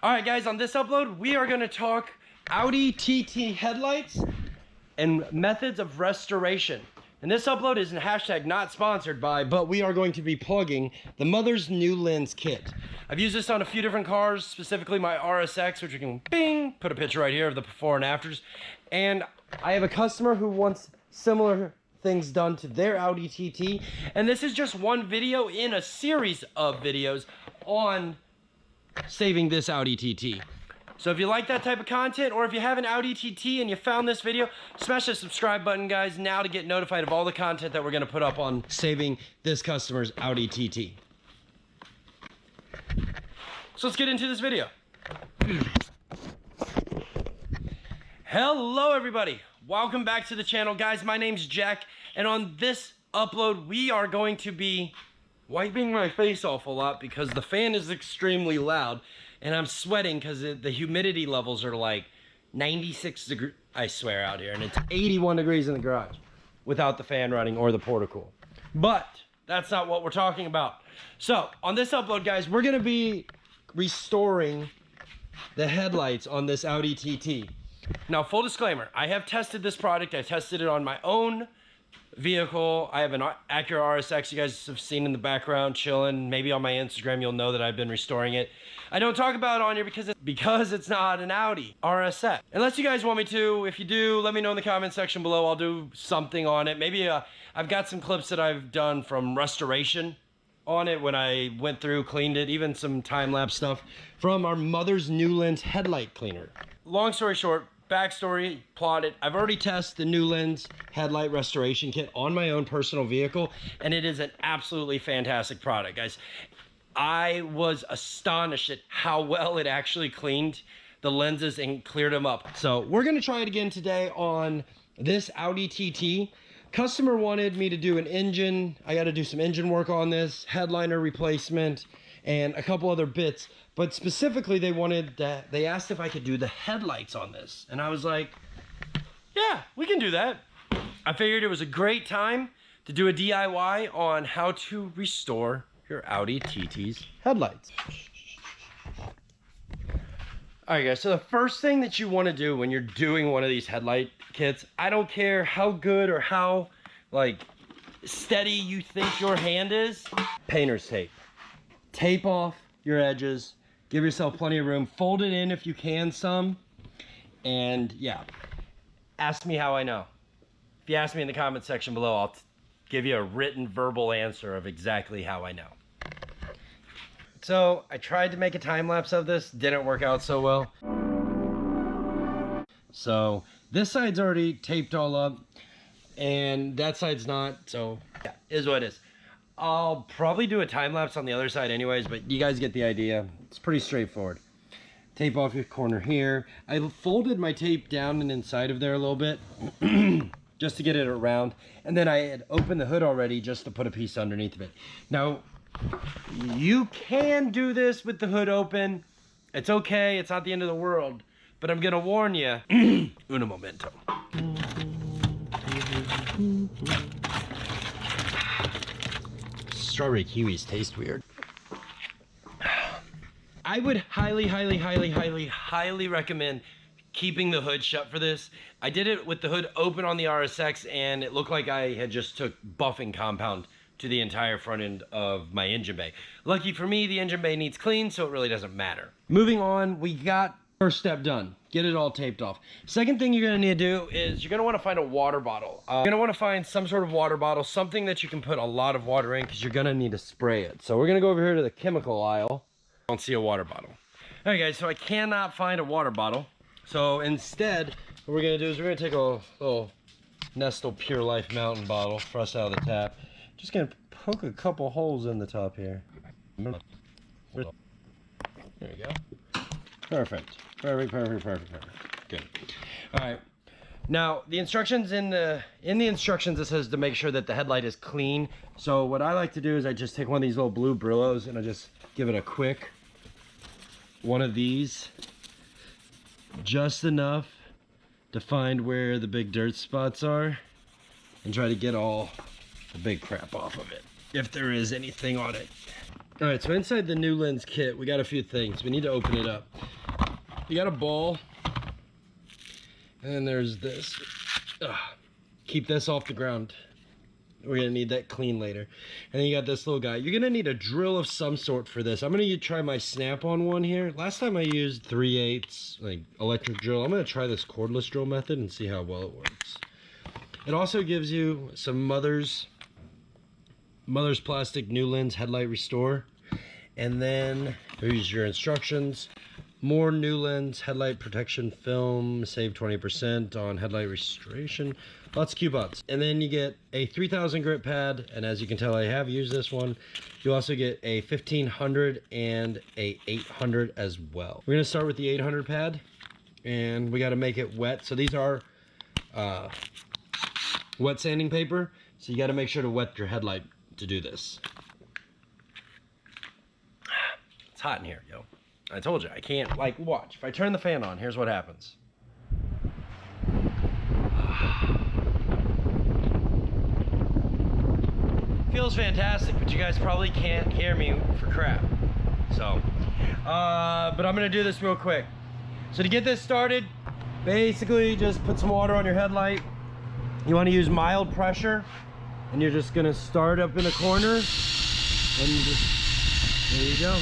All right, guys, on this upload, we are gonna talk Audi TT headlights and methods of restoration. And this upload is not sponsored by, but we are going to be plugging the Mother's Nulens kit. I've used this on a few different cars, specifically my RSX, which we can bing, put a picture right here of the before and afters. And I have a customer who wants similar things done to their Audi TT. And this is just one video in a series of videos on saving this Audi TT. So if you like that type of content, or if you have an Audi TT and you found this video, smash the subscribe button, guys, now to get notified of all the content that we're gonna put up on saving this customer's Audi TT. So let's get into this video. Hello, everybody. Welcome back to the channel. Guys, my name's Jack, and on this upload, we are going to be wiping my face off a lot because the fan is extremely loud. And I'm sweating because the humidity levels are like 96 degrees, I swear, out here. And it's 81 degrees in the garage without the fan running or the porta-cool. But that's not what we're talking about. So on this upload, guys, we're going to be restoring the headlights on this Audi TT. Now, full disclaimer, I have tested this product. I tested it on my own vehicle. I have an Acura RSX you guys have seen in the background chilling. Maybe on my Instagram you'll know that I've been restoring it. I don't talk about it on here because it's not an Audi RSX. Unless you guys want me to. If you do, let me know in the comment section below. I'll do something on it. Maybe I've got some clips that I've done from restoration on it when I went through, cleaned it, even some time-lapse stuff from our Mother's Nulens headlight cleaner. Long story short, backstory, plotted. I've already tested the Nulens headlight restoration kit on my own personal vehicle, and it is an absolutely fantastic product, guys. I was astonished at how well it actually cleaned the lenses and cleared them up. So we're gonna try it again today on this Audi TT. Customer wanted me to do an engine. I gotta do some engine work on this, headliner replacement, and a couple other bits. But specifically, they asked if I could do the headlights on this. And I was like, yeah, we can do that. I figured it was a great time to do a DIY on how to restore your Audi TT's headlights. All right, guys, so the first thing that you wanna do when you're doing one of these headlight kits, I don't care how good or how steady you think your hand is, painter's tape. Tape off your edges. Give yourself plenty of room. Fold it in if you can some. And yeah, ask me how I know. If you ask me in the comment section below, I'll give you a written verbal answer of exactly how I know. So I tried to make a time lapse of this. Didn't work out so well. So this side's already taped all up and that side's not. So yeah, is what it is. I'll probably do a time lapse on the other side anyways, but you guys get the idea. It's pretty straightforward. Tape off your corner here. I folded my tape down and inside of there a little bit just to get it around. And then I had opened the hood already just to put a piece underneath of it. Now, you can do this with the hood open. It's okay, it's not the end of the world. But I'm gonna warn you, uno momento. Strawberry kiwis taste weird. I would highly recommend keeping the hood shut for this. I did it with the hood open on the RSX and it looked like I had just took buffing compound to the entire front end of my engine bay. Lucky for me, the engine bay needs clean, so it really doesn't matter. Moving on, we got first step done. Get it all taped off. Second thing you're gonna need to do is you're gonna wanna find a water bottle. You're gonna wanna find some sort of water bottle, something that you can put a lot of water in because you're gonna need to spray it. So we're gonna go over here to the chemical aisle. I don't see a water bottle. All right, guys, so I cannot find a water bottle. So instead, what we're gonna do is we're gonna take a little Nestle Pure Life Mountain bottle, fresh out of the tap. Just gonna poke a couple holes in the top here. There we go. Perfect. Perfect. Good. All right. Now, the instructions in the instructions, it says to make sure that the headlight is clean. So what I like to do is I just take one of these little blue Brillos and I just give it a quick one of these, just enough to find where the big dirt spots are and try to get all the big crap off of it, if there is anything on it. All right, so inside the Nulens kit, we got a few things. We need to open it up. You got a ball, and then there's this. Keep this off the ground. We're gonna need that clean later. And then you got this little guy. You're gonna need a drill of some sort for this. I'm gonna try my snap-on one here. Last time I used 3/8 like electric drill. I'm gonna try this cordless drill method and see how well it works. It also gives you some Mother's Plastic Nulens Headlight Restore. And then here's your instructions. More Nulens Headlight Protection Film. Save 20% on headlight restoration. Lots of coupons. And then you get a 3000 grit pad. And as you can tell, I have used this one. You also get a 1500 and a 800 as well. We're gonna start with the 800 pad. And we gotta make it wet. So these are wet sanding paper. So you gotta make sure to wet your headlight to do this. It's hot in here, yo. I told you, I can't, like, watch. If I turn the fan on, here's what happens. Feels fantastic, but you guys probably can't hear me for crap. So, but I'm gonna do this real quick. So to get this started, basically just put some water on your headlight. You wanna use mild pressure, and you're just gonna start up in a corner, and just, there you go.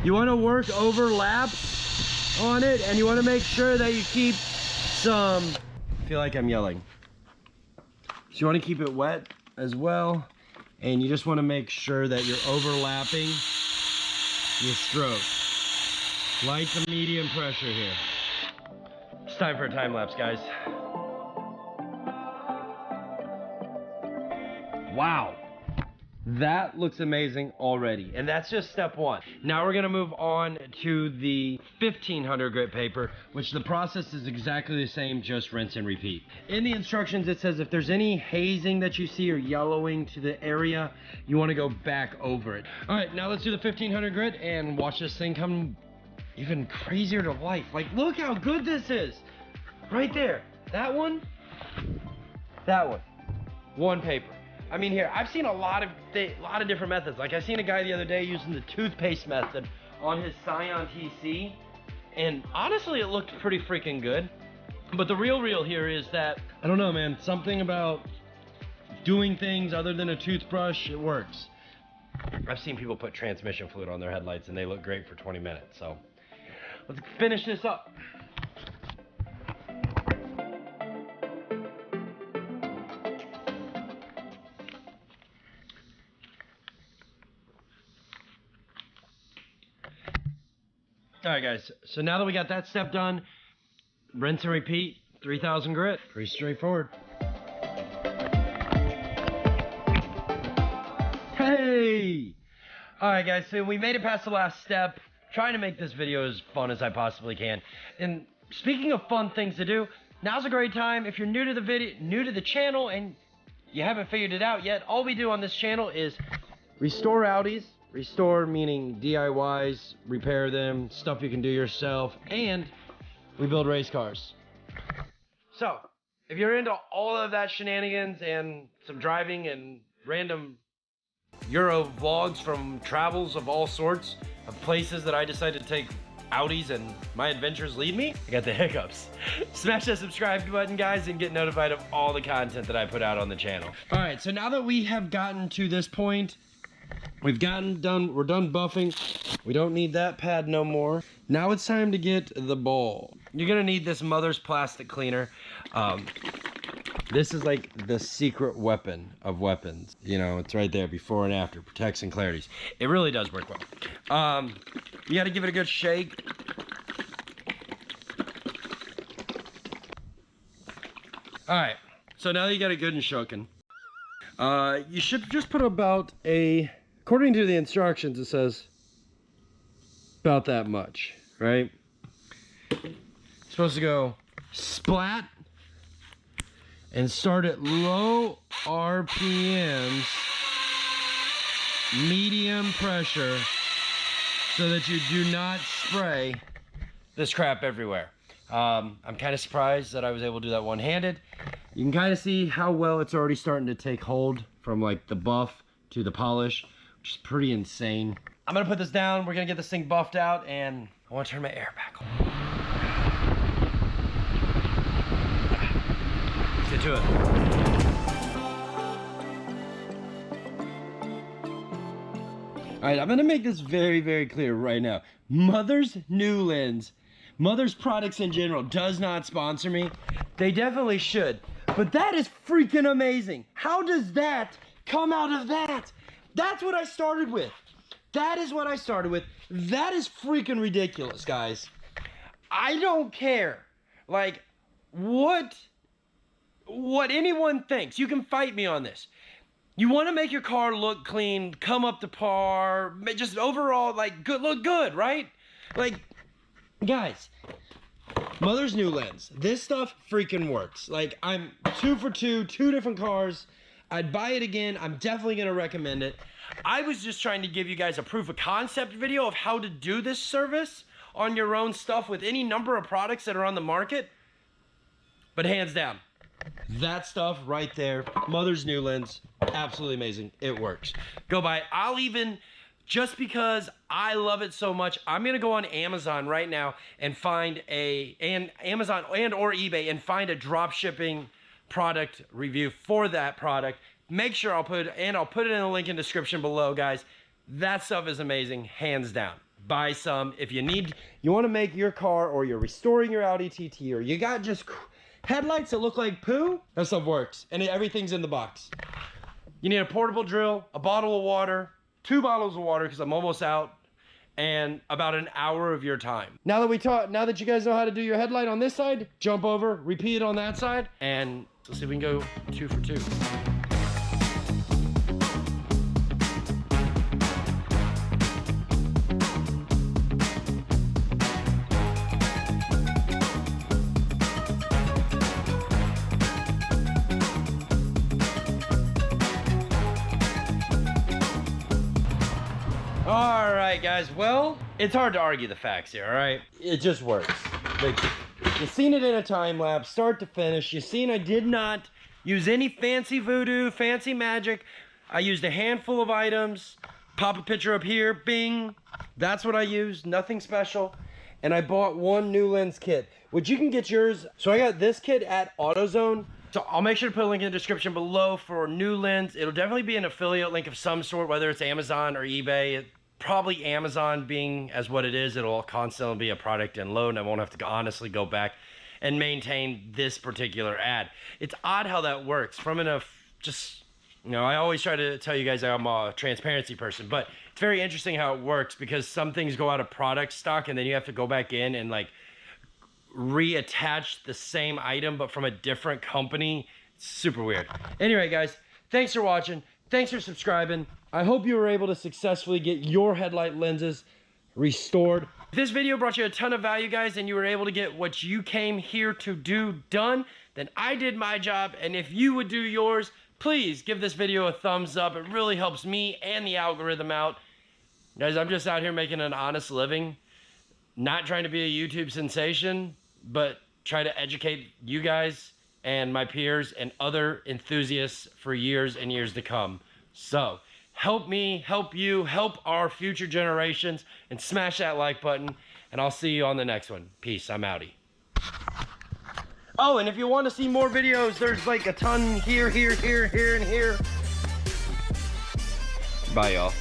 You want to work overlaps on it, and you want to make sure that you keep some, I feel like I'm yelling. So you want to keep it wet as well, and you just want to make sure that you're overlapping your stroke. Light to medium pressure here. It's time for a time lapse, guys. Wow. That looks amazing already, and that's just step one. Now we're gonna move on to the 1500 grit paper, which the process is exactly the same, just rinse and repeat. In the instructions it says if there's any hazing that you see or yellowing to the area, you wanna go back over it. All right, now let's do the 1500 grit and watch this thing come even crazier to life. Like, look how good this is. Right there, that one, one paper. I mean, here, I've seen a lot of different methods. Like, I seen a guy the other day using the toothpaste method on his Scion TC, and honestly, it looked pretty freaking good. But the real here is that, I don't know, man, something about doing things other than a toothbrush, it works. I've seen people put transmission fluid on their headlights, and they look great for 20 minutes, so let's finish this up. All right, guys, so now that we got that step done, rinse and repeat, 3000 grit, pretty straightforward. Hey! All right, guys, so we made it past the last step, trying to make this video as fun as I possibly can. And speaking of fun things to do, now's a great time. If you're new to the channel, and you haven't figured it out yet, all we do on this channel is restore Audis. Restore meaning DIYs, repair them, stuff you can do yourself, and we build race cars. So, if you're into all of that shenanigans and some driving and random Euro vlogs from travels of all sorts, of places that I decided to take Audis and my adventures lead me, I got the hiccups. Smash that subscribe button, guys, and get notified of all the content that I put out on the channel. All right, so now that we have gotten to this point, we're done buffing. We don't need that pad no more. Now it's time to get the ball. You're gonna need this Mother's plastic cleaner. This is like the secret weapon of weapons. You know, it's right there, before and after, protects and clarities. It really does work well. You gotta give it a good shake. All right, so now that you got it good and shaken, you should just put about according to the instructions, it says about that much, right? It's supposed to go splat and start at low RPMs, medium pressure, so that you do not spray this crap everywhere. I'm kind of surprised that I was able to do that one-handed. You can kind of see how well it's already starting to take hold from like the buff to the polish, which is pretty insane. I'm gonna put this down, we're gonna get this thing buffed out, and I wanna turn my air back on. Let's get to it. All right, I'm gonna make this very, very clear right now. Mother's Nulens, Mother's products in general does not sponsor me. They definitely should, but that is freaking amazing. How does that come out of that? That's what I started with. That is what I started with. That is freaking ridiculous, guys. I don't care, like, what anyone thinks. You can fight me on this. You want to make your car look clean, come up to par, just overall, like, look good, right? Like, guys, Mother's Nulens. This stuff freaking works. Like, I'm 2 for 2 different cars. I'd buy it again. I'm definitely going to recommend it. I was just trying to give you guys a proof of concept video of how to do this service on your own stuff with any number of products that are on the market. But hands down, that stuff right there, Mother's Nulens, absolutely amazing. It works. Go buy it. I'll even, just because I love it so much, I'm gonna go on Amazon right now and find Amazon and or eBay and find a drop shipping product review for that product. Make sure I'll put it in the link in the description below, guys. That stuff is amazing, hands down. Buy some. If you want to make your car, or you're restoring your Audi TT, or you got just headlights that look like poo, that stuff works, and everything's in the box. You need a portable drill, a bottle of water, 2 bottles of water because I'm almost out, and about an hour of your time. Now that you guys know how to do your headlight on this side, jump over, repeat it on that side, and let's see if we can go 2 for 2. All right, guys, well, it's hard to argue the facts here, all right? It just works. Like, you've seen it in a time lapse, start to finish. You've seen I did not use any fancy voodoo, fancy magic. I used a handful of items, pop a picture up here, bing. That's what I used, nothing special. And I bought 1 Nulens kit, which you can get yours. So I got this kit at AutoZone. So I'll make sure to put a link in the description below for Nulens. It'll definitely be an affiliate link of some sort, whether it's Amazon or eBay. Probably Amazon being as what it is, it'll constantly be a product and load, and I won't have to honestly go back and maintain this particular ad. It's odd how that works. I always try to tell you guys I'm a transparency person, but it's very interesting how it works because some things go out of product stock and then you have to go back in and like reattach the same item but from a different company. It's super weird. Anyway, guys, thanks for watching. Thanks for subscribing. I hope you were able to successfully get your headlight lenses restored. If this video brought you a ton of value, guys, and you were able to get what you came here to do done, then I did my job. And if you would do yours, please give this video a thumbs up. It really helps me and the algorithm out. Guys, I'm just out here making an honest living. Not trying to be a YouTube sensation, but try to educate you guys and my peers and other enthusiasts for years and years to come. So help me, help you, help our future generations, and smash that like button, and I'll see you on the next one. Peace, I'm Audi. Oh, and if you want to see more videos, there's like a ton here, and here. Bye, y'all.